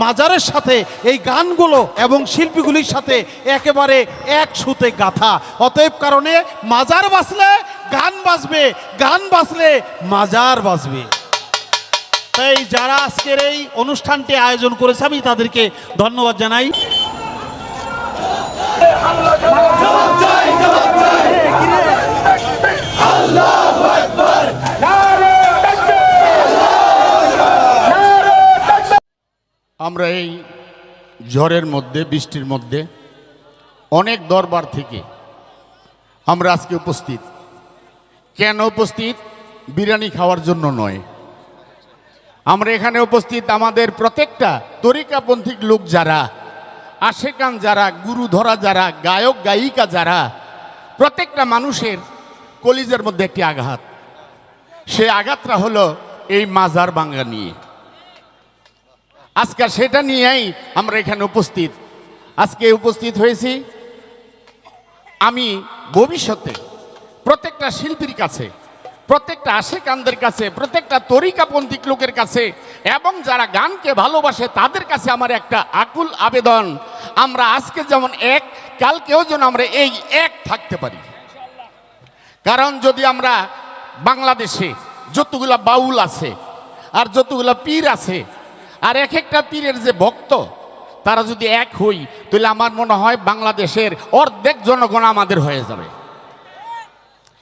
মাজারের সাথে এই গানগুলো এবং শিল্পীগুলির সাথে একেবারে এক সুতে গাথা। অতএব কারণে মাজার বাজলে গান বাজবে, গান বাজলে মাজার বাজবে। তাই যারা আজকের এই অনুষ্ঠানটি আয়োজন করেছে আমি তাদেরকে ধন্যবাদ জানাই। আমরা এই ঝড়ের মধ্যে, বৃষ্টির মধ্যে অনেক দরবার থেকে আমরা আজকে উপস্থিত। কেন উপস্থিত? বিরিয়ানি খাওয়ার জন্য নয়। আমরা এখানে উপস্থিত আমাদের প্রত্যেকটা তরিকাপন্থী লোক যারা, আশেকান যারা, গুরু ধরা যারা, গায়ক গায়িকা যারা, প্রত্যেকটা মানুষের কলিজার মধ্যে একটি আঘাত। সেই আঘাতটা হলো এই মাজার ভাঙা নিয়ে। আজকে সেটা নিয়েই আমরা এখানে উপস্থিত। আজকে উপস্থিত হয়েছি আমি ভবিষ্যতে প্রত্যেকটা শিল্পীর কাছে, প্রত্যেকটা আশেকানদের কাছে, প্রত্যেকটা তরিকাপন্থী লোকের কাছে এবং যারা গানকে ভালোবাসে তাদের কাছে আমার একটা আকুল আবেদন, আমরা আজকে যেমন এক, কালকেও যেন আমরা এই এক থাকতে পারি। কারণ যদি আমরা বাংলাদেশে যতগুলা বাউল আছে আর যতগুলা পীর আছে, আর এক একটা পীরের যে ভক্ত, তারা যদি এক হই তাহলে আমার মনে হয় বাংলাদেশের অর্ধেক জনগণ আমাদের হয়ে যাবে।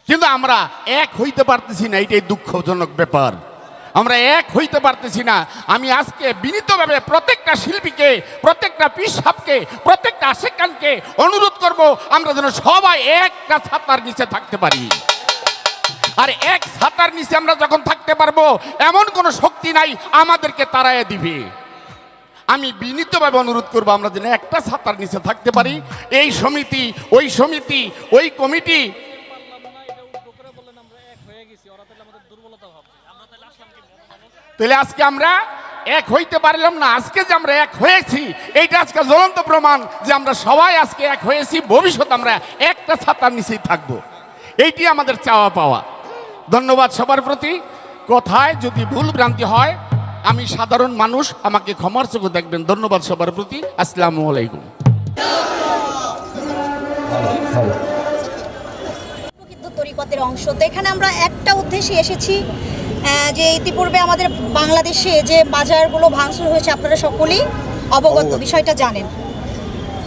কিন্তু আমরা এক হইতে পারতেছি না, এটাই দুঃখজনক ব্যাপার। আমরা এক হইতে পারতেছি না। আমি আজকে বিনীতভাবে প্রত্যেকটা শিল্পীকে, প্রত্যেকটা পীর সাহেবকে, প্রত্যেকটা আশেকানকে অনুরোধ করব আমরা যেন সবাই একটা ছাতার নিচে থাকতে পারি। আর এক ছাতার নিচে আমরা যখন থাকতে পারবো, এমন কোনো শক্তি নাই আমাদেরকে তাড়াইয়া দিবে। আমি বিনীতভাবে অনুরোধ করবো আমরা যেন একটা ছাতার নিচে থাকতে পারি। এই সমিতি, ওই কমিটি, তাহলে আজকে আমরা এক হইতে পারলাম না। আজকে যে আমরা এক হয়েছি, এইটা আজকে জ্বলন্ত প্রমাণ যে আমরা সবাই আজকে এক হয়েছি। ভবিষ্যৎ আমরা একটা ছাতার নিচেই থাকবো, এইটি আমাদের চাওয়া পাওয়া। ধন্যবাদ সবার প্রতি। কথায় যদি ভুল ভ্রান্তি হয়, আমি সাধারণ মানুষ, আমাকে ক্ষমার চোখে দেখবেন। ধন্যবাদ সবার প্রতি। আসসালামু আলাইকুম। তরিকতের অংশ তো এখানে আমরা একটা উদ্দেশ্যে এসেছি, যে ইতিপূর্বে আমাদের বাংলাদেশে যে বাজারগুলো ভাঙচুর হয়েছে আপনারা সকলেই অবগত, বিষয়টা জানেন।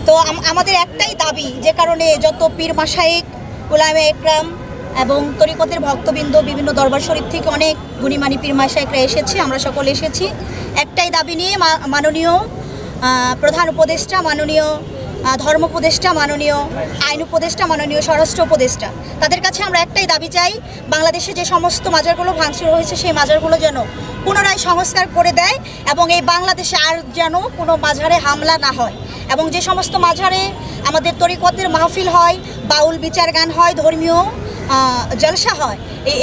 তো আমাদের একটাই দাবি, যে কারণে যত পীর মাশায়েখ, উলামায়ে একরাম এবং তরিকতের ভক্তবৃন্দ বিভিন্ন দরবার শরীফ থেকে অনেক গুণীমানী পীর মাশায়েখরা এসেছে, আমরা সকলে এসেছি একটাই দাবি নিয়ে। মাননীয় প্রধান উপদেষ্টা, মাননীয় ধর্ম উপদেষ্টা, মাননীয় আইন উপদেষ্টা, মাননীয় স্বরাষ্ট্র উপদেষ্টা, তাদের কাছে আমরা একটাই দাবি চাই, বাংলাদেশে যে সমস্ত মাজারগুলো ভাঙচুর হয়েছে সেই মাজারগুলো যেন পুনরায় সংস্কার করে দেয় এবং এই বাংলাদেশে আর যেন কোনো মাজারে হামলা না হয়। এবং যে সমস্ত মাজারে আমাদের তরিকতের মাহফিল হয়, বাউল বিচার গান হয়, ধর্মীয় জলসা হয়,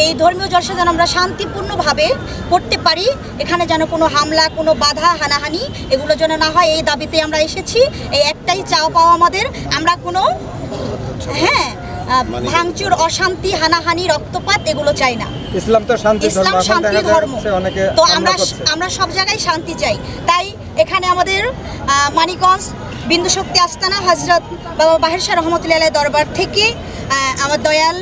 এই ধর্মীয় জলসা যেন আমরা শান্তিপূর্ণভাবে করতে পারি। এখানে যেন কোনো হামলা, কোনো বাধা, হানাহানি এগুলো যেন না হয়, এই দাবিতে আমরা এসেছি। এই একটাই চাওয়া পাওয়া আমাদের। আমরা কোনো ভাঙচুর, অশান্তি, হানাহানি, রক্তপাত এগুলো চাই না। ইসলাম শান্তি ধর্ম, তো আমরা সব জায়গায় শান্তি চাই। তাই এখানে আমাদের মানিকগঞ্জ বিন্দু শক্তি আস্তানা হযরত বাবা বাহের শাহ রহমতুল্লাহ আলাইহি দরবার থেকে আমার দয়াল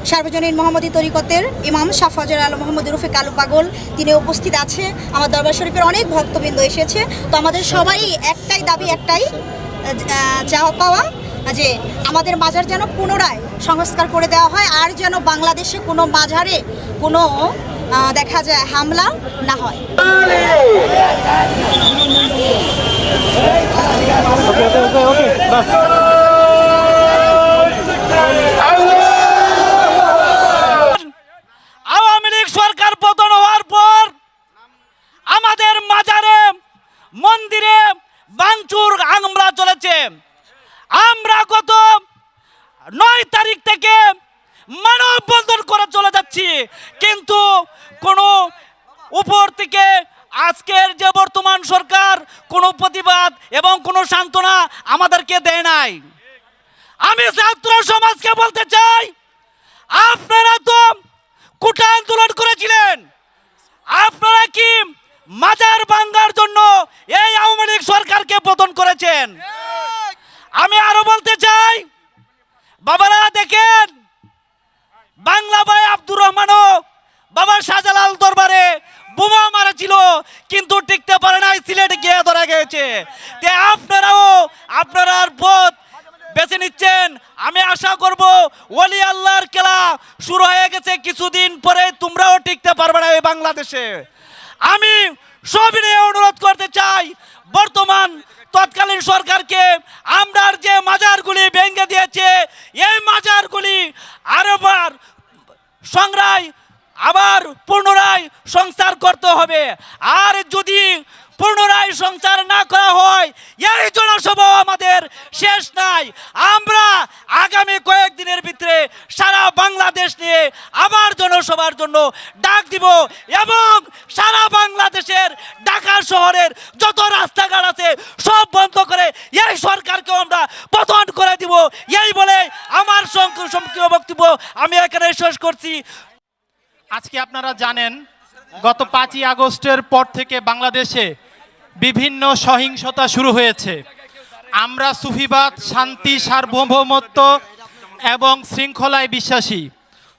সার্বজনীন মোহাম্মদী তরিকতের ইমাম শাহ ফজল আলম মোহাম্মদ রফিক আলু পাগল তিনি উপস্থিত আছে। আমার দরবার শরীফের অনেক ভক্তবৃন্দ এসেছে। তো আমাদের সবাই একটাই দাবি, একটাই চাওয়া পাওয়া, যে আমাদের মাজার যেন পুনরায় সংস্কার করে দেওয়া হয়, আর যেন বাংলাদেশে কোনো মাজারে কোনো দেখা যায় হামলা না হয়। আওয়ামী লীগ সরকার পতন হওয়ার পর আমাদের মাজারে, মন্দিরে ভাঙচুর আমরা চলেছে। আমরা গত 9 তারিখ থেকে মানববন্ধন করে চলে যাচ্ছি, কিন্তু কোনো উপর থেকে আজকের যে বর্তমান সরকার কোনো প্রতিবাদ এবং কোনো সান্ত্বনা আমাদেরকে দেয় নাই। আমি ছাত্র সমাজকে বলতে চাই, আপনারা তো কোটা আন্দোলন করেছিলেন, আপনারা কি মাজার ভাঙ্গার জন্য এই আওয়ামী লীগ সরকারকে পতন করেছেন। আমি আরো বলতে চাই, বাবারা দেখেন, বাংলা ভাই আব্দুর রহমানও বাবা শাহজালাল দরবারে বোমা মারা ছিল, কিন্তু টিকতে পারে নাই, সিলেটে গিয়ে ধরা গেছে। তে আপনারাও আপনার পথ বেছে নিচ্ছেন। আমি আশা করব ওলি আল্লাহর খেলা শুরু হয়ে গেছে, কিছুদিন পরে তোমরাও টিকতে পারবে না এই বাংলাদেশে। আমি সবিনয়ে অনুরোধ করতে চাই, বর্তমান তৎকালীন সরকারকে আমরা যে মাজারগুলি ভেঙে দিয়েছে, এই মাজারগুলি আরেকবার আবার পুনরায় সংস্কার করতে হবে। আর যদি পুনরায় সংস্কার না করা হয়, এই জনসভা আমাদের শেষ নাই। আমরা আগামী কয়েকদিনের ভিতরে সারা বাংলাদেশ নিয়ে আবার জনসভার জন্য ডাক দিব, এবং সারা বাংলাদেশের ঢাকা শহরের যত রাস্তাঘাট আছে সব বন্ধ করে এই সরকারকে আমরা পতন করে দিব। এই বলে আমার সংক্ষিপ্ত বক্তব্য আমি এখানে শেষ করছি। আজকে আপনারা জানেন, গত 5ই আগস্টের পর থেকে বাংলাদেশে বিভিন্ন সহিংসতা শুরু হয়েছে। আমরা সুফিবাদ, শান্তি, সার্বভৌমত্ব এবং শৃঙ্খলায় বিশ্বাসী।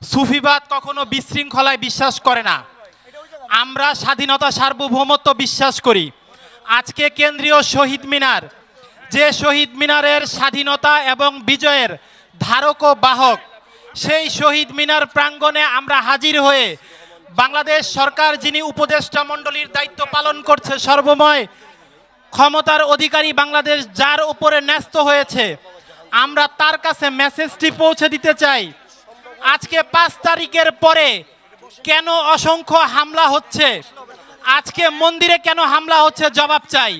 সুফিবাদ কখনো বিশৃঙ্খলায় বিশ্বাস করে না। আমরা স্বাধীনতা, সার্বভৌমত্ব বিশ্বাস করি। আজকে কেন্দ্রীয় শহীদ মিনার, যে শহীদ মিনারের স্বাধীনতা এবং বিজয়ের ধারক ও বাহক, সেই শহীদ মিনার প্রাঙ্গণে আমরা হাজির হয়ে বাংলাদেশ সরকার, যিনি উপদেষ্টা মণ্ডলীর দায়িত্ব পালন করছে, সর্বময় ক্ষমতার অধিকারী বাংলাদেশ যার উপরে ন্যস্ত হয়েছে, আমরা তার কাছে মেসেজটি পৌঁছে দিতে চাই। আজকে 5 তারিখের পরে কেন অসংখ্য হামলা হচ্ছে, আজকে মন্দিরে কেন হামলা হচ্ছে, জবাব চাই।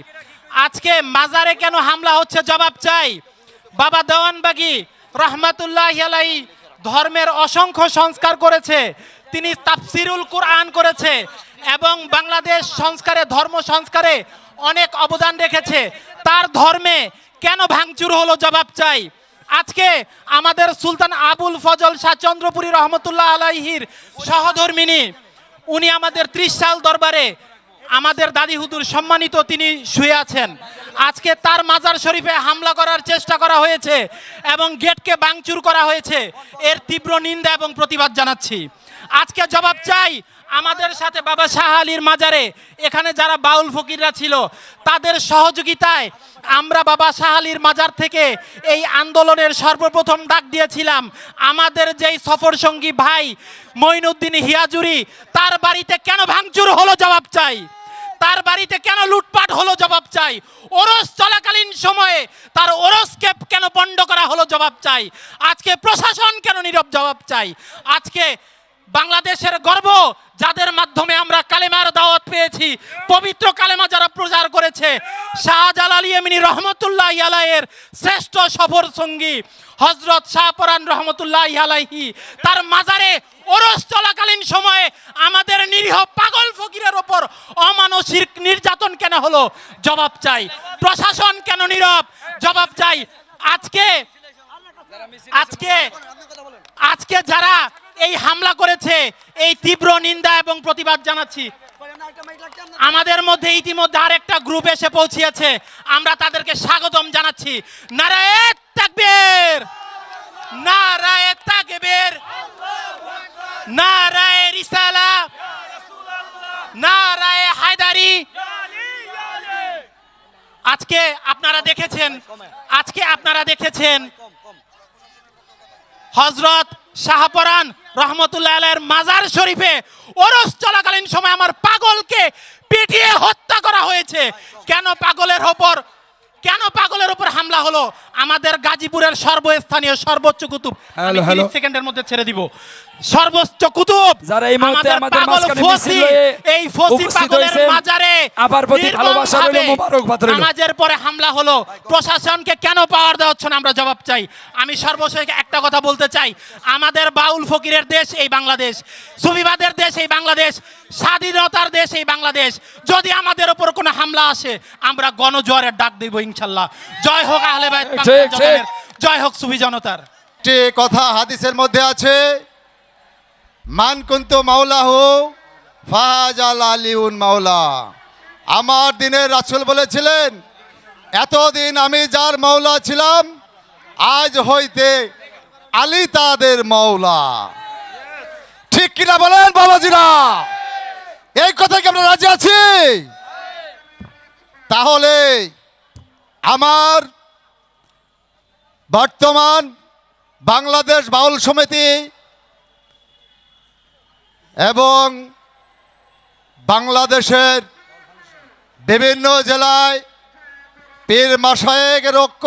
আজকে মাজারে কেন হামলা হচ্ছে, জবাব চাই। বাবা দেওয়ানবাগী রহমাতুল্লাহ আলাইহি ধর্মের অসংখ্য সংস্কার করেছে, তিনি তাফসিরুল কুরআন করেছে এবং বাংলাদেশ সংস্কারে, ধর্ম সংস্কারে অনেক অবদান রেখেছে। তার ধর্মে কেন ভাঙচুর হলো, জবাব চাই। আজকে আমাদের সুলতান আবুল ফজল শাহ চন্দ্রপুরী রহমতুল্লাহ আলাইহির সহধর্মিনী, উনি আমাদের 30 সাল দরবারে আমাদের দাদি হুজুর সম্মানিত, তিনি শুয়ে আছেন। আজকে তার মাজার শরীফে হামলা করার চেষ্টা করা হয়েছে এবং গেটকে ভাঙচুর করা হয়েছে। এর তীব্র নিন্দা এবং প্রতিবাদ জানাচ্ছি। আজকে জবাব চাই, আমাদের সাথে বাবা শাহ আলীর মাজারে এখানে যারা বাউল ফকিররা ছিল, তাদের সহযোগিতায় আমরা বাবা শাহ আলীর মাজার থেকে এই আন্দোলনের সর্বপ্রথম ডাক দিয়েছিলাম। আমাদের যেই সফর সঙ্গী ভাই মঈনুদ্দিন হিয়াজুরি, তার বাড়িতে কেন ভাঙচুর হলো, জবাব চাই। তার বাড়িতে কেন লুটপাট হলো, জবাব চাই। ওরস চলাকালীন সময়ে তার ওরসকে কেন বন্ধ করা হলো, জবাব চাই। আজকে প্রশাসন কেন নীরব, জবাব চাই। আজকে বাংলাদেশের গর্ব, যাদের মাধ্যমে আমরা কালেমার দাওয়াত পেয়েছি, পবিত্র কালেমা যারা প্রচার করেছে, শাহজালাল ইয়ামিনী রহমতুল্লাহ আলাইহির শ্রেষ্ঠ সফর সঙ্গী হযরত শাহপরান রহমতুল্লাহ আলাইহি, তার মাজারে ওরস চলাকালীন সময়ে আমাদের নিরীহ পাগল ফকিরের ওপর অমানসিক নির্যাতন কেন হলো, জবাব চাই। প্রশাসন কেন নীরব, জবাব চাই। আজকে আজকে আজকে যারা এই হামলা করেছে, এই তীব্র নিন্দা এবং প্রতিবাদ জানাচ্ছি। আমাদের মধ্যে ইতিমধ্যে আরেকটা গ্রুপ এসে পৌঁছেছে, আমরা তাদেরকে স্বাগতম জানাচ্ছি। নারায়ে তাকবীর, নারায়ে তাকবীর, নারায়ে রিসালা, নারায়ে হায়দারি। আজকে আপনারা দেখেছেন হযরত শাহপরান রহমতুল্লাহ আলাইহির মাজার শরীফে ওরস চলাকালীন সময় আমার পাগলকে পিটিয়ে হত্যা করা হয়েছে। কেন পাগলের উপর হামলা হলো? আমাদের গাজীপুরের সর্বস্থানীয় সর্বোচ্চ কুতুব, আমি 30 সেকেন্ডের মধ্যে ছেড়ে দিব, সর্বোচ্চ কুতুব যারা এই মুহূর্তে আমাদের মাঝখানে মিছিল হয়ে এই ফসি পাগলের মাজারে আবার প্রতি ভালোবাসা রইল, মোবারকবাদ রইল। নামাজের পরে হামলা হলো, প্রশাসনকে কেন পাওয়ার দেওয়া হচ্ছে না, আমরা জবাব চাই। আমি সর্বশেষ একটা কথা বলতে চাই, আমাদের বাউল ফকিরের দেশ এই বাংলাদেশ, সুফিবাদের দেশ এই বাংলাদেশ, স্বাধীনতার দেশ এই বাংলাদেশ। যদি আমাদের উপর কোনো হামলা আসে, আমরা গণজোয়ারের ডাক দেব ইনশাআল্লাহ। জয় হোক আহলে বাইত, জয় হোক সুফি জনতার। একটি কথা হাদিসের মধ্যে আছে, মান কুনতু মাওলাহু ফাহাজাল আলিউন মাওলা। আমার দিনের রাসূল বলেছিলেন, এতদিন আমি যার মওলা ছিলাম, আজ হইতে আলী তাদের মওলা। ঠিক কিনা বলেন বাবাজিরা? এই কথায় কি আমরা রাজি আছি? তাহলে আমার বর্তমান বাংলাদেশ বাউল সমিতি এবং বাংলাদেশের বিভিন্ন জেলায় পীর মাশায়েখের ঐক্য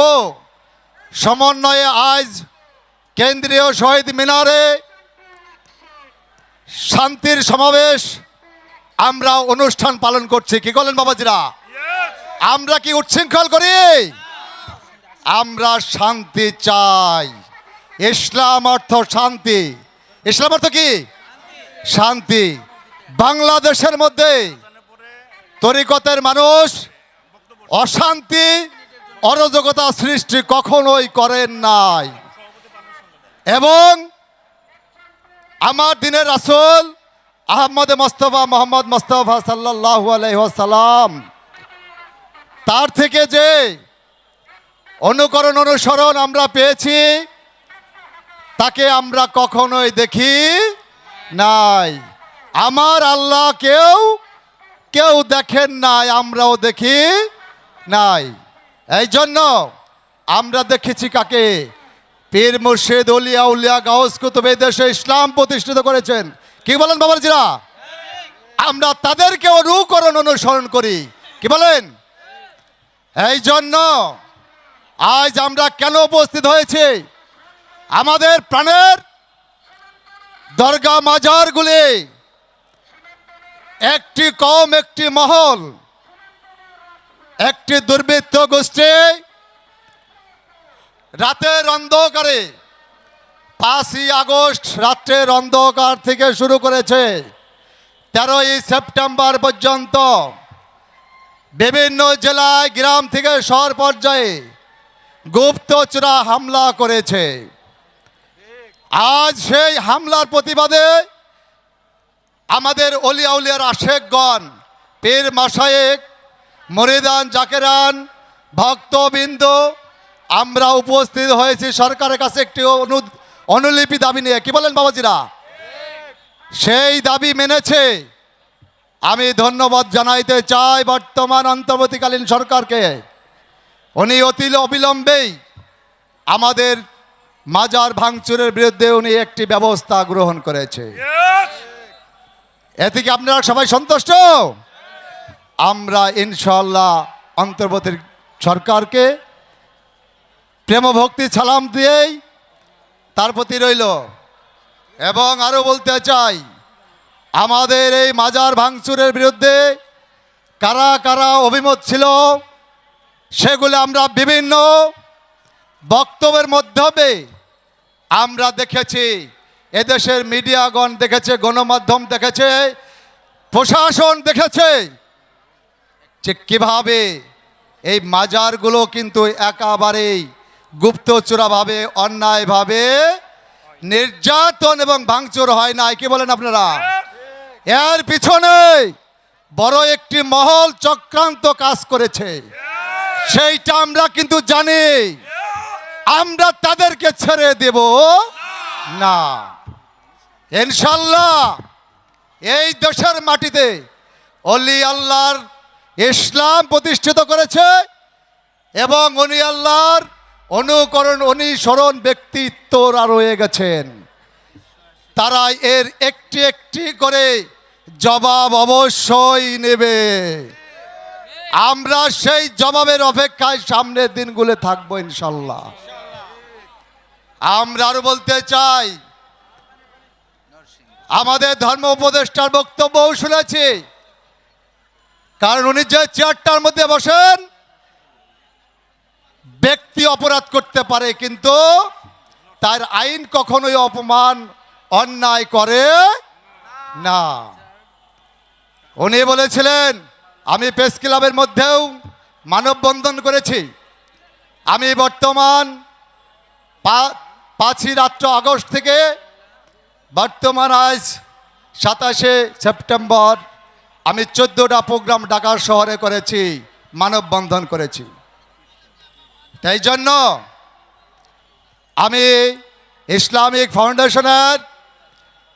সমন্বয়ে আজ কেন্দ্রীয় শহীদ মিনারে শান্তির সমাবেশ আমরা অনুষ্ঠান পালন করছি। কি বলেন বাবাজিরা? আমরা কি উচ্ছৃঙ্খল করি? আমরা শান্তি চাই। ইসলাম অর্থ শান্তি। ইসলাম অর্থ কি? শান্তি। বাংলাদেশের মধ্যে তরিকতের মানুষ অশান্তি অরাজকতা সৃষ্টি কখনোই করেন নাই। এবং আমার দিনের রাসূল মোহাম্মদ মুস্তাফা সাল্লাল্লাহু আলাইহি ওয়াসাল্লাম তার থেকে যে অনুসরণ আমরা পেয়েছি, তাকে আমরা কখনোই দেখি নাই। আমার আল্লাহ কেউ দেখেন নাই, আমরাও দেখি নাই। এই জন্য আমরা দেখেছি কাকে? পীর মুর্শিদ ওলিয়া উলিয়া গাউস কুতুব এই দেশে ইসলাম প্রতিষ্ঠিত করেছেন। কি বলেন বাবাজিরা? আমরা তাদেরকে অনুসরণ করি। কি বলেন? এই জন্য আজ আমরা কেন উপস্থিত হয়েছি? আমাদের প্রাণের দরগা মাজারগুলি একটি কম, একটি মহল, একটি দুর্বৃত্ত গোষ্ঠী রাতের অন্ধকারে 5ই আগস্ট রাত্রের অন্ধকার থেকে শুরু করেছে 13ই সেপ্টেম্বর পর্যন্ত বিভিন্ন জেলায়, গ্রাম থেকে শহর পর্যায়ে গুপ্তচরা হামলা করেছে। আজ সেই হামলার প্রতিবাদে আমাদের অলিয়া উলিয়ার আশেকগণ, পীর মাশায়েখ, মুরিদান, জাকেরান, ভক্তবৃন্দ আমরা উপস্থিত হয়েছি সরকারের কাছে একটি অনুলিপি দাবি নিয়ে। কি বলেন বাবাজিরা? সেই দাবি মেনেছে। আমি ধন্যবাদ জানাইতে চাই বর্তমান অন্তর্বর্তীকালীন সরকারকে। উনি অবিলম্বেই আমাদের মাজার ভাঙচুরের বিরুদ্ধে উনি একটি ব্যবস্থা গ্রহণ করেছে। এতে কি আপনারা সবাই সন্তুষ্ট? আমরা ইনশাআল্লাহ অন্তর্বর্তী সরকারকে প্রেম ভক্তি সালাম দিয়েই তার প্রতি রইল। এবং আরও বলতে চাই, আমাদের এই মাজার ভাঙচুরের বিরুদ্ধে কারা কারা অভিমত ছিল সেগুলো আমরা বিভিন্ন বক্তব্যের মাধ্যমে আমরা দেখেছি। এদেশের মিডিয়াগণ দেখেছে, গণমাধ্যম দেখেছে, প্রশাসন দেখেছে যে কিভাবে এই মাজারগুলো কিন্তু একেবারেই গুপ্তচোরাভাবে, অন্যায়ভাবে নির্যাতন এবং ভাঙচুর হয় নাই। কি বলেন আপনারা? এর পিছনে বড় একটি মহল চক্রান্ত কাজ করেছে, সেইটা আমরা কিন্তু জানি। আমরা তাদেরকে ছেড়ে দেব না। ইনশাআল্লাহ এই দেশের মাটিতে অলি আল্লাহর ইসলাম প্রতিষ্ঠিত করেছে এবং উনি আল্লাহর অনুসরণ ব্যক্তিত্বরা রয়ে গেছেন। তারা এর একটি একটি করে জবাব অবশ্যই নেবে। আমরা সেই জবাবের অপেক্ষায় সামনের দিনগুলো থাকবো ইনশাল্লাহ। আমরা আরো বলতে চাই, আমাদের ধর্ম উপদেষ্টার বক্তব্যও শুনেছি। কারণ উনি যে চেয়ারটার মধ্যে বসেন, ব্যক্তি অপরাধ করতে পারে কিন্তু তার আইন কখনোই অপমান অন্যায় করে না। উনি বলেছিলেন, আমি প্রেস ক্লাবের মধ্যেও মানববন্ধন করেছি। আমি বর্তমান 5ই আগস্ট থেকে বর্তমান আজ 27শে সেপ্টেম্বর আমি 14টা প্রোগ্রাম ঢাকার শহরে করেছি, মানববন্ধন করেছি। তাই জন্য আমি ইসলামিক ফাউন্ডেশনের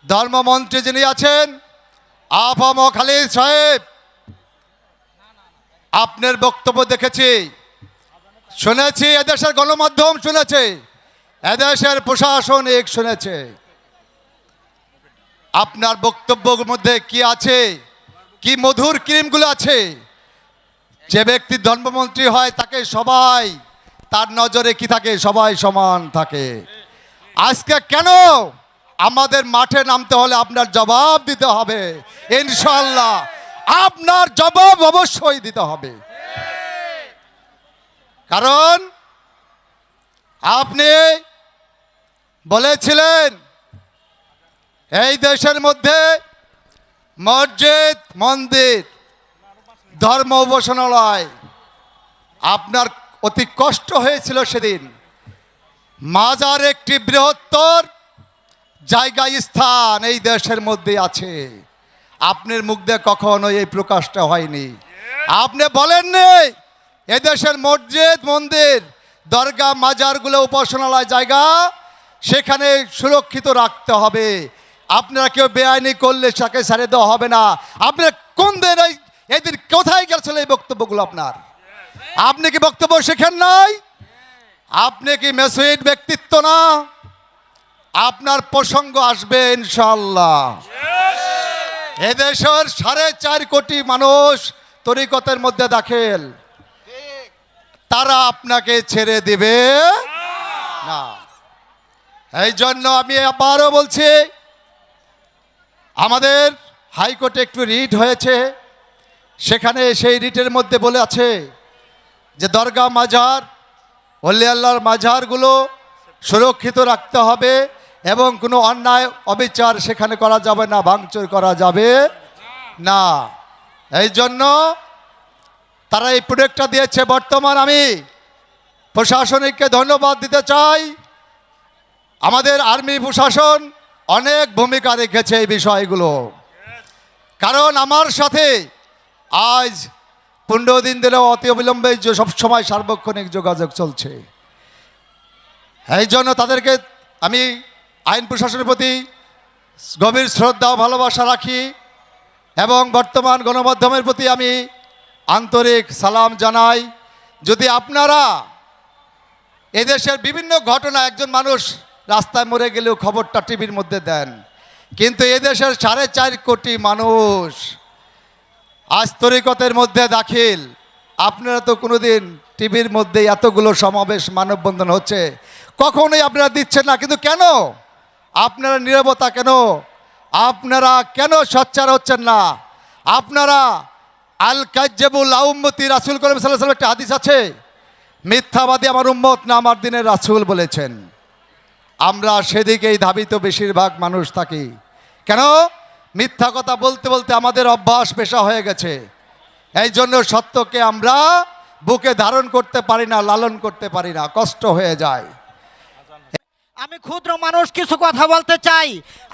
ধর্মমন্ত্রী যিনি আছেন আফম খালিদ সাহেব, আপনার বক্তব্য দেখেছি, শুনেছি, এদেশের গণমাধ্যম শুনেছে, এদেশের প্রশাসনিক শুনেছে। আপনার বক্তব্যের মধ্যে কি আছে, কি মধুর ক্রিমগুলো আছে। যে ব্যক্তি ধর্মমন্ত্রী হয় তাকে সবাই, তার নজরে কি থাকে, সবাই সমান থাকে। আজকে কেন আমাদের মাঠে নামতে হলে আপনার জবাব দিতে হবে, ইনশাআল্লাহ আপনার জবাব অবশ্যই দিতে হবে। কারণ আপনি বলেছিলেন এই দেশের মধ্যে মসজিদ, মন্দির, ধর্ম উপাসনালয়, আপনার অতি কষ্ট হয়েছিল সেদিন। মাজার একটি বৃহত্তর জায়গা, স্থান এই দেশের মধ্যে আছে। আপনার মুখ দিয়ে কখনো এই প্রকাশটা হয়নি। আপনি বলেননি এদেশের মসজিদ, মন্দির, দরগা, মাজারগুলো উপাসনালয় জায়গা, সেখানে সুরক্ষিত রাখতে হবে। আপনারা কেউ বেআইনি করলে তাকে ছেড়ে দেওয়া হবে না। আপনার কোন দিন এদিন কোথায় গেছিল এই বক্তব্যগুলো আপনার? আপনি কি বক্তব্য শেখেন নাই? আপনি কি মেসুইড ব্যক্তিত্ব না? আপনার প্রসঙ্গ আসবে ইনশাআল্লাহ। এদেশের 4.5 কোটি মানুষ তরিকতের মধ্যে দাখিল, তারা আপনাকে ছেড়ে দিবে না। এই জন্য আমি আবারও বলছি, আমাদের হাইকোর্টে একটু রিট হয়েছে, সেখানে সেই রিটের মধ্যে বলে আছে যে দরগা, মাজার, ওলি আল্লাহর মাজারগুলো সুরক্ষিত রাখতে হবে এবং কোনো অন্যায় অবিচার সেখানে করা যাবে না, ভাঙচুর করা যাবে না। এই জন্য তারা এই প্রোডাক্টটা দিয়েছে। বর্তমান আমি প্রশাসনিককে ধন্যবাদ দিতে চাই। আমাদের আর্মি প্রশাসন অনেক ভূমিকা রেখেছে এই বিষয়গুলো। কারণ আমার সাথে আজ 15 দিন ধরে অতি অবিলম্বে সবসময় সার্বক্ষণিক যোগাযোগ চলছে। এই জন্য তাদেরকে আমি আইন প্রশাসনের প্রতি গভীর শ্রদ্ধা ও ভালোবাসা রাখি এবং বর্তমান গণমাধ্যমের প্রতি আমি আন্তরিক সালাম জানাই। যদি আপনারা এদেশের বিভিন্ন ঘটনা, একজন মানুষ রাস্তায় মরে গেলেও খবরটা টিভির মধ্যে দেন, কিন্তু এদেশের 4.5 কোটি মানুষ আজ তরিকতের মধ্যে দাখিল। আপনারা তো কোনোদিন টিভির মধ্যে এতগুলো সমাবেশ, মানববন্ধন হচ্ছে, কখনোই আপনারা দিচ্ছেন না। কিন্তু কেন আপনারা নীরবতা? কেন আপনারা কেন সোচ্চার হচ্ছেন না? আপনারা আল কাজ্জাবুল উম্মতি, রাসূল করিম সাল্লাল্লাহু আলাইহি ওয়াসাল্লাম একটা হাদিস আছে, মিথ্যাবাদী আমার উম্মত না আমার দিনের রাসূল বলেছেন। আমরা সেদিকেই ধাবিত বেশিরভাগ মানুষ থাকি। কেন? মিথ্যা কথা বলতে বলতে আমাদের অভ্যাস পেশা হয়ে গেছে। এই জন্য সত্যকে আমরা বুকে ধারণ করতে পারি না, লালন করতে পারি না, কষ্ট হয়ে যায়। আমি ক্ষুদ্র মানুষ, কিছু কথা বলতে চাই।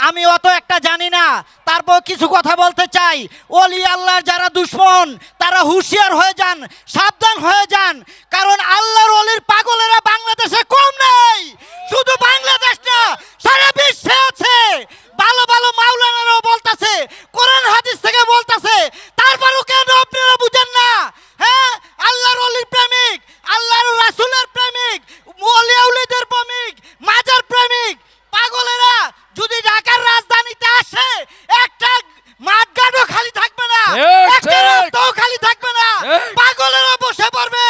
আমি অত একটা জানি না, তারপর কিছু কথা বলতে চাই। ওলি আল্লাহর যারা দুশমন, তারা হুঁশিয়ার হয়ে যান, সাবধান হয়ে যান। কারণ আল্লাহর ওলির পাগলেরা বাংলাদেশে কম নেই। শুধু বাংলাদেশ না, সারা বিশ্বে আছে। ভালো ভালো মাওলানারাও বলতেছে, কোরআন হাদিস থেকে বলতেছে, তারপরও কেন আপনারা বুঝেন না? হ্যাঁ, আল্লাহর ওলির প্রেমিক, আল্লাহর রাসূলের প্রেমিক, ওলি আউলিদের প্রেমিক, মাজার প্রেমিক পাগলেরা যদি ঢাকার রাজধানীতে আসে, একটা মাঠঘাটও খালি থাকবে না, একটা রাস্তাও খালি থাকবে না, পাগলেরা বসে পড়বে।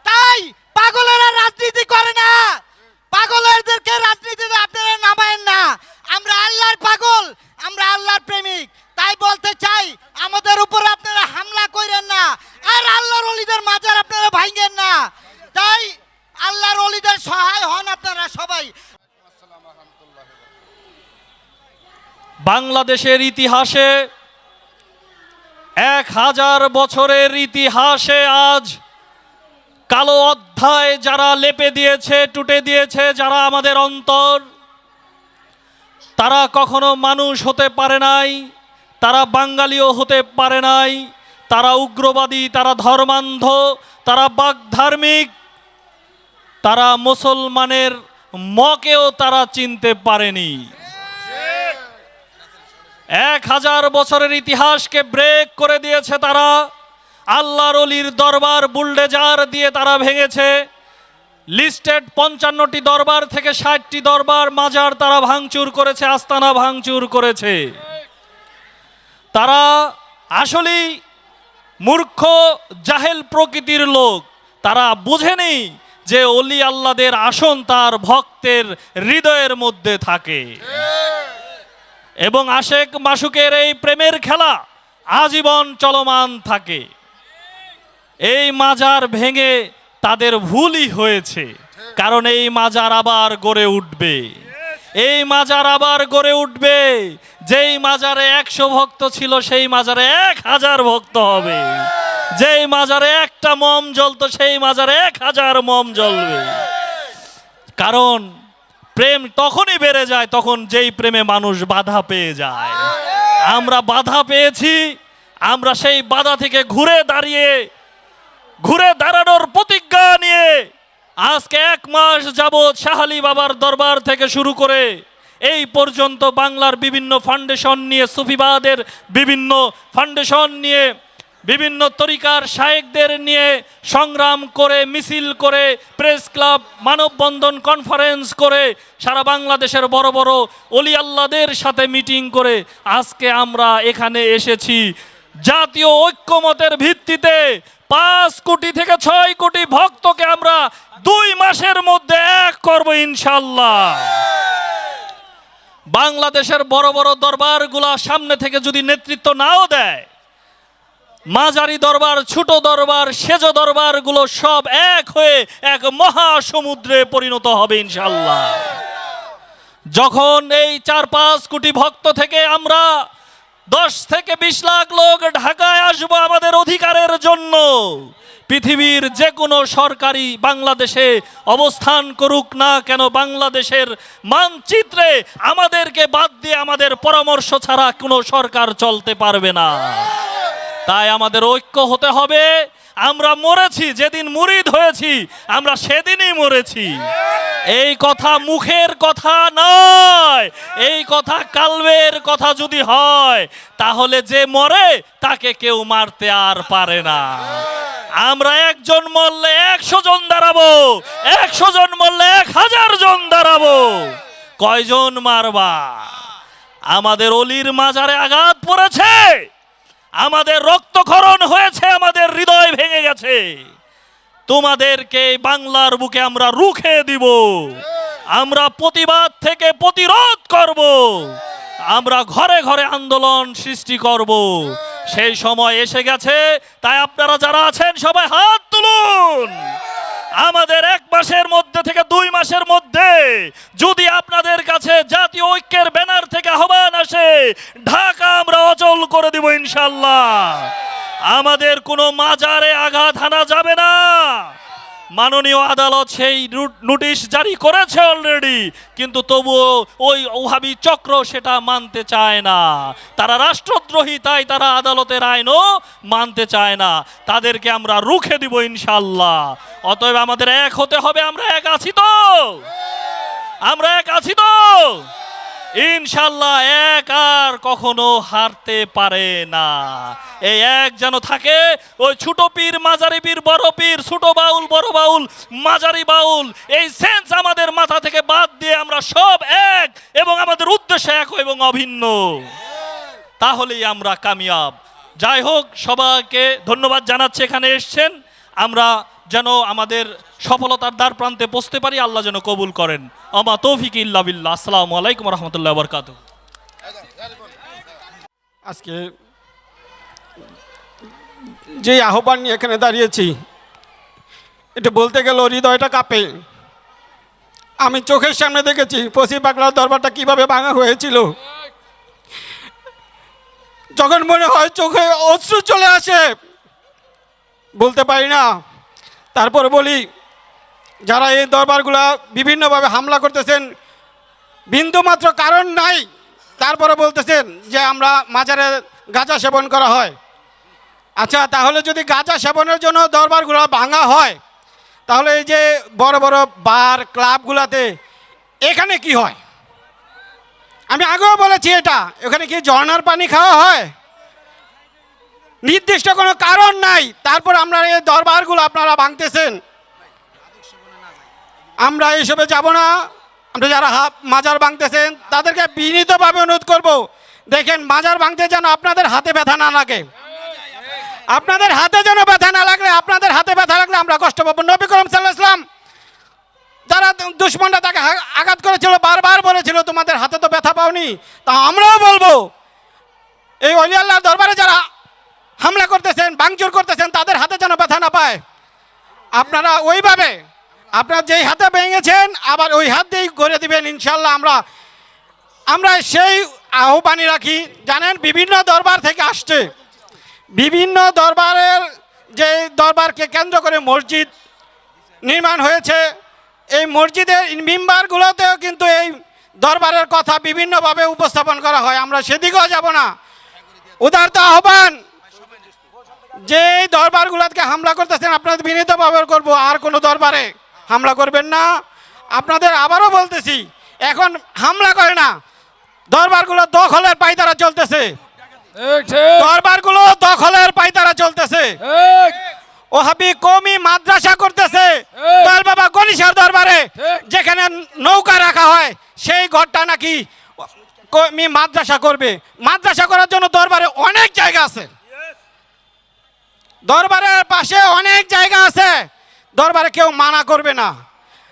তাই পাগলেরা রাজনীতি করে না, পাগলদেরকে রাজনীতিতে আপনারা নামায়েন না। আমরা আল্লাহর পাগল, আমরা আল্লাহর প্রেমিক। তাই বলতে চাই, আমাদের উপর আপনারা হামলা করেন না, আর আল্লাহর ওলিদের মাজার আপনারা ভাঙেন না। তাই আল্লাহর ওলিদের সহায় হন আপনারা সবাই। বাংলাদেশের ইতিহাসে 1000 বছরের ইতিহাসে আজ কালো অধ্যায় যারা লেপে দিয়েছে, টুটে দিয়েছে, যারা আমাদের অন্তর, তারা কখনো মানুষ হতে পারে নাই, তারা বাঙালিও হতে পারে নাই, তারা উগ্রবাদী, তারা ধর্মান্ধ, তারা বাকধার্মিক, তারা মুসলমানের মকেও তারা চিনতে পারেনি। 1000 বছরের ইতিহাসকে ব্রেক করে দিয়েছে তারা। আল্লাহর অলির দরবার বুলডেজার দিয়ে তারা ভেঙেছে। লিস্টেড 55টি দরবার থেকে 60টি দরবার মাজার তারা ভাঙচুর করেছে, আস্তানা ভাঙচুর করেছে। তারা আসলেই মূর্খ জাহেল প্রকৃতির লোক। তারা বুঝেনি যে অলি আল্লাহদের আসন তার ভক্তের হৃদয়ের মধ্যে থাকে এবং আশেক মাসুকের এই প্রেমের খেলা আজীবন চলমান থাকে। এই মাজার ভেঙে তাদের ভুলই হয়েছে, কারণ এই মাজার আবার গড়ে উঠবে। এই মাজার আবার গড়ে উঠবে। যেই মাজারে 100 ভক্ত ছিল সেই মাজারে 1000 ভক্ত হবে। যেই মাজারে একটা মম জ্বলতো সেই মাজারে 1000 মম জ্বলবে। কারণ প্রেম তখনই বেড়ে যায় তখন যেই প্রেমে মানুষ বাধা পেয়ে যায়। আমরা বাধা পেয়েছি, আমরা সেই বাধা থেকে ঘুরে দাঁড়ানোর প্রতিজ্ঞা নিয়ে আজকে 1 মাস যাবৎ শাহালি বাবার দরবার থেকে শুরু করে এই পর্যন্ত বাংলার বিভিন্ন ফাউন্ডেশন নিয়ে, সুফিবাদের বিভিন্ন ফাউন্ডেশন নিয়ে, বিভিন্ন তরিকার শায়েখদের নিয়ে সংগ্রাম করে, মিছিল করে, প্রেস ক্লাব, মানববন্ধন, কনফারেন্স করে, সারা বাংলাদেশের বড় বড় অলি আল্লাহদের সাথে মিটিং করে আজকে আমরা এখানে এসেছি জাতীয় ঐক্যমতের ভিত্তিতে 5 কোটি থেকে 6 কোটি ভক্তকে আমরা 2 মাসের মধ্যে এক করব ইনশাআল্লাহ। বাংলাদেশের বড় বড় দরবারগুলা সামনে থেকে যদি নেতৃত্ব নাও দেয়, মাঝারি দরবার, ছোট দরবার, সেজ দরবারগুলো সব এক হয়ে এক মহাসমুদ্রে পরিণত হবে ইনশাআল্লাহ। যখন এই 4-5 কোটি ভক্ত থেকে আমরা 10 থেকে 20 লাখ লোক ঢাকায় আসবো আমাদের অধিকারের জন্য, পৃথিবীর যে কোনো সরকারি বাংলাদেশে অবস্থান করুক না কেন, বাংলাদেশের মানচিত্রে আমাদেরকে বাদ দিয়ে আমাদের পরামর্শ ছাড়া কোনো সরকার চলতে পারবে না। তাই আমাদের ঐক্য হতে হবে। আমরা মরেছি, যেদিন মুরিদ হয়েছি আমরা সেদিনই মরেছি। এই কথা মুখের কথা নয়, এই কথা কালবের কথা যদি হয় তাহলে যে মরে তাকে কেউ মারতে আর পারে না। আমরা একজন মরলে 100 জন দাঁড়াবো, 100 জন মরলে 1000 জন দাঁড়াবো। কয়জন মারবা? আমাদের অলির মাজারে আঘাত পড়েছে, আমাদের রক্তক্ষরণ হয়েছে, আমাদের হৃদয় ভেঙে গেছে। তোমাদেরকে বাংলার বুকে আমরা রুখে দিব, আমরা প্রতিবাদ থেকে প্রতিরোধ করব, আমরা ঘরে ঘরে আন্দোলন সৃষ্টি করব। সেই সময় এসে গেছে। তাই আপনারা যারা আছেন সবাই হাত তুলুন। আমাদের 1 মাসের মধ্যে থেকে 2 মাসের মধ্যে যদি আপনাদের কাছে জাতীয় ঐক্যের ব্যানার থেকে আহ্বান আসে, ঢাকা আমরা অচল করে দিব ইনশাআল্লাহ। আমাদের কোনো মাজারে আঘাত হানা যাবে না। মাননীয় আদালত সেই নোটিশ জারি করেছে অলরেডি, কিন্তু তবুও ওই ওহাবি চক্র সেটা মানতে চায় না। তারা রাষ্ট্রদ্রোহী, তাই তারা আদালতের আইনও মানতে চায় না। তাদেরকে আমরা রুখে দিব ইনশাআল্লাহ। অতএব আমাদের এক হতে হবে। আমরা এক আছি তো? আমরা এক আছি তো? ইনশাআল্লাহ এক আর কখনো হারতে পারে না। এই এক যেন থাকে। ওই ছোট পীর, মাঝারি পীর, বড় পীর, ছোট বাউল, বড় বাউল, মাঝারি বাউল, এই সেন্স আমাদের মাথা থেকে বাদ দিয়ে আমরা সব এক এবং আমাদের উদ্দেশ্য এক এবং অভিন্ন, তাহলেই আমরা কামিয়াব। যাই হোক, সবাইকে ধন্যবাদ জানাচ্ছি এখানে এসছেন। আমরা যেন আমাদের সফলতার দ্বার প্রান্তে পৌঁছতে পারি, আল্লাহ যেন কবুল করেন। আমা তৌফিক ইল্লা বিল্লাহ। আসসালামু আলাইকুম রহমতুল্লাহ বরকাতুহু। আজকে যে আহ্বান নিয়ে এখানে দাঁড়িয়েছি, এটা বলতে গেল হৃদয়টা কাঁপে। আমি চোখের সামনে দেখেছি পশ্চিম বাংলার দরবারটা কিভাবে ভাঙা হয়েছিল। যখন মনে হয় চোখে অশ্রু চলে আসে, বলতে পারি না। তারপর বলি, যারা এই দরবারগুলা বিভিন্নভাবে হামলা করতেছেন, বিন্দুমাত্র কারণ নাই, তারপরে বলতেছেন যে আমরা মাজারে গাঁজা সেবন করা হয়। আচ্ছা, তাহলে যদি গাঁজা সেবনের জন্য দরবারগুলো ভাঙা হয়, তাহলে এই যে বড় বড় বার ক্লাবগুলোতে এখানে কি হয়? আমি আগেও বলেছি এটা, এখানে কি ঝর্ণার পানি খাওয়া হয়? নির্দিষ্ট কোনো কারণ নাই, তারপর আমরা এই দরবারগুলো আপনারা ভাঙতেছেন। আমরা এইসবে যাব না। আমরা যারা মাজার ভাঙতেছেন তাদেরকে বিনীতভাবে অনুরোধ করব, দেখেন মাজার ভাঙতে যেন আপনাদের হাতে ব্যথা না লাগে। আপনাদের হাতে যেন ব্যথা না লাগলে, আপনাদের হাতে ব্যথা লাগলে আমরা কষ্ট পাবো। নবী করিম সাল্লাল্লাহু আলাইহি ওয়াসাল্লাম যারা দুশমনরা তাকে আঘাত করেছিল, বারবার বলেছিল তোমাদের হাতে তো ব্যথা পাওনি। তা আমরাও বলবো, এই ওলি আল্লাহর দরবারে যারা হামলা করতেছেন, ভাঙচুর করতেছেন, তাদের হাতে যেন ব্যথা না পায়। আপনারা ওইভাবে আপনারা যেই হাতে ভেঙেছেন আবার ওই হাত দিয়েই করে দিবেন ইনশাল্লাহ। আমরা সেই আহ্বানই রাখি। জানেন, বিভিন্ন দরবার থেকে আসছে, বিভিন্ন দরবারের যে দরবারকে কেন্দ্র করে মসজিদ নির্মাণ হয়েছে, এই মসজিদের মিম্বারগুলোতেও কিন্তু এই দরবারের কথা বিভিন্নভাবে উপস্থাপন করা হয়। আমরা সেদিকেও যাব না। উদারতা আহ্বান, যে দরবারগুলোকে হামলা করতেছেন আপনাদের বিনীতভাবে করবো, আর কোনো দরবারে হামলা করবেন না। আপনাদের আবারও বলতেছি, এখন হামলা করে না, দরবারগুলো দখলের পায়তারা চলতেছে, দরবারগুলো দখলের পায়তারা চলতেছে। ওহাবি কওমি মাদ্রাসা করতেছে দয়াল বাবা গণেশের দরবারে, যেখানে নৌকা রাখা হয় সেই ঘরটা নাকি কওমি মাদ্রাসা করবে। মাদ্রাসা করার জন্য দরবারে অনেক জায়গা আছে, দরবারের পাশে অনেক জায়গা আছে, দরবারে কেউ মানা করবে না।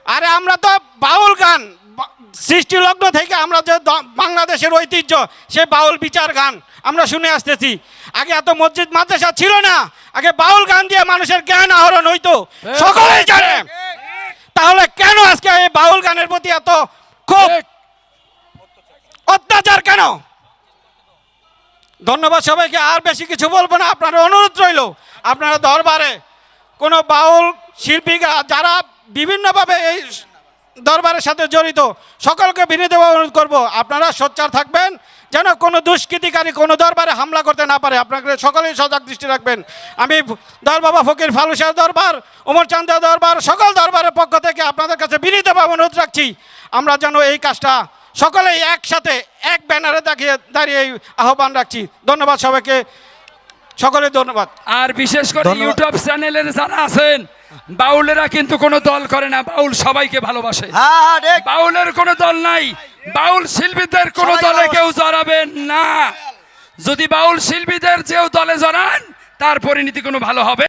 আরে আমরা তো বাউল গান সৃষ্টি লগ্ন থেকে আমরা যে বাংলাদেশের ঐতিহ্য, সে বাউল বিচার গান আমরা শুনে আসতেছি। আগে এত মসজিদ মাদ্রাসা ছিল না, আগে বাউল গান দিয়ে মানুষের জ্ঞান আহরণ হইতো, সকলেই জানে। তাহলে কেন আজকে এই বাউল গানের প্রতি এত খুব অত্যাচার কেন? ধন্যবাদ সবাইকে, আর বেশি কিছু বলবো না। আপনার অনুরোধ রইল, আপনারা দরবারে কোনো বাউল শিল্পীরা যারা বিভিন্নভাবে এই দরবারের সাথে জড়িত, সকলকে বিনীতভাবে অনুরোধ করবো, আপনারা সোচ্চার থাকবেন যেন কোনো দুষ্কৃতিকারী কোনো দরবারে হামলা করতে না পারে। আপনাকে সকলেই সজাগ দৃষ্টি রাখবেন। আমি দয়াল বাবা ফকির ফালুসার দরবার, ওমর চান্দা দরবার, সকল দরবারের পক্ষ থেকে আপনাদের কাছে বিনীতভাবে অনুরোধ রাখছি, আমরা যেন এই কাজটা সকলেই একসাথে এক ব্যানারে দাঁড়িয়ে আহ্বান রাখছি। ধন্যবাদ সবাইকে, সকলে ধন্যবাদ। আর বিশেষ করে ইউটিউব চ্যানেলের যারা আছেন, বাউলেরা কিন্তু কোনো দল করে না, বাউল সবাইকে ভালোবাসে। বাউলের কোনো দল নাই, বাউল শিল্পীদের কোনো দলে কেউ জড়াবেন না। যদি বাউল শিল্পীদের কেউ দলে জড়ান, তার পরিণতি কোনো ভালো হবে